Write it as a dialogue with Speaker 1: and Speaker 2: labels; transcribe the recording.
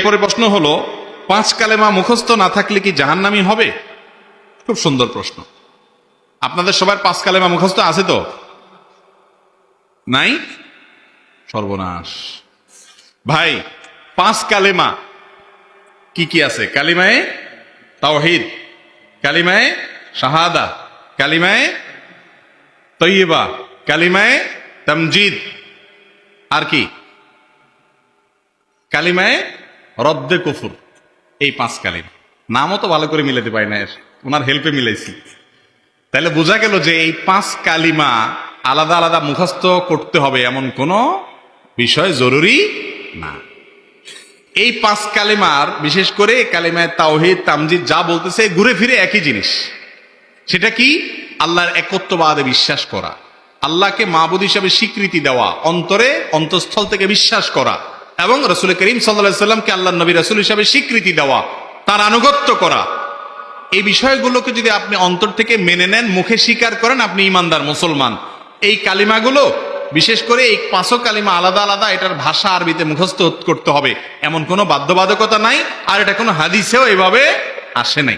Speaker 1: এরপরে প্রশ্ন হলো, 5 কালেমা মুখস্থ না থাকলে কি জাহান্নামী হবে? খুব সুন্দর প্রশ্ন। আপনাদের সবার 5 কালেমা মুখস্থ আছে তো? নাই? সর্বনাশ ভাই। 5 কালেমা কি কি আছে? কালিমায়ে তাওহীদ, কালিমায়ে শাহাদা, কালিমায়ে তৈয়বা, কালিমায়ে তামজিদ, আর কি? কালিমায়ে রদ্দে কুফর। এই 5 কালিমা নামও তো ভালো করে মিলাতে পারি না, ওনার হেল্পে মিলাইছি। তাহলে বোঝা গেল যে এই 5 কালিমা আলাদা আলাদা মুখস্থ করতে হবে এমন কোনো বিষয় জরুরি না। এই 5 কালিমার বিশেষ করে কালিমায়ে তাওহীদ, তামজিদ যা বলতেছে ঘুরে ফিরে একই জিনিস। সেটা কি? আল্লাহর একত্ববাদে বিশ্বাস করা, আল্লাহকে মাবুদ হিসাবে স্বীকৃতি দেওয়া, অন্তরে অন্তঃস্থল থেকে বিশ্বাস করা, এবং রাসূল করিম সাল্লাল্লাহু আলাইহি সাল্লামকে আল্লাহর নবী রাসূল হিসাবে স্বীকৃতি দেওয়া, তার আনুগত্য করা। এই বিষয়গুলোকে যদি আপনি অন্তর থেকে মেনে নেন, মুখে স্বীকার করেন, আপনি ঈমানদার মুসলমান। এই কালিমাগুলো বিশেষ করে এই 5 কালিমা আলাদা আলাদা, এটার ভাষা আরবিতে মুখস্থ করতে হবে এমন কোনো বাধ্যবাধকতা নাই, আর এটা কোনো হাদিসেও এভাবে আসে নাই।